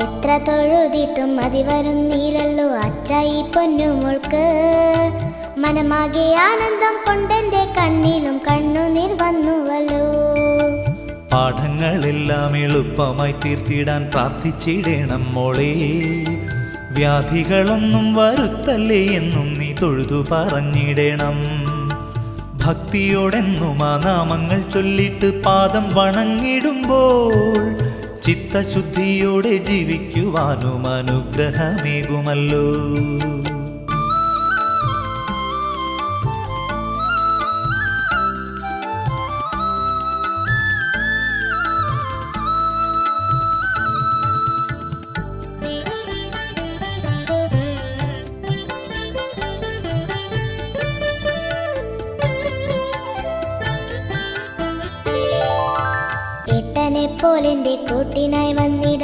എത്ര തൊഴുതിട്ടും മതി വരുന്നില്ലല്ലോ അച്ചായി പൊന്നുമോൾക്ക്. മനമാകെ ആനന്ദം കൊണ്ടെന്റെ കണ്ണിലും കണ്ണുനീർ വന്നുവല്ലോ. പാഠങ്ങളെല്ലാം എളുപ്പമായി തീർത്തിടാൻ പ്രാർത്ഥിച്ചിടണം മോളെ. വ്യാധികളൊന്നും വരുത്തല്ലേ എന്നും നീ തൊഴുതു പറഞ്ഞിടണം. ഭക്തിയോടെന്നും ആ നാമങ്ങൾ ചൊല്ലിട്ട് പാദം വണങ്ങിടുമ്പോൾ ചിത്തശുദ്ധിയോടെ ജീവിക്കുവാനും അനുഗ്രഹമേകുമല്ലോ. ഏട്ടനെ പോലെന്റെ കൂട്ടിനായി വന്നിട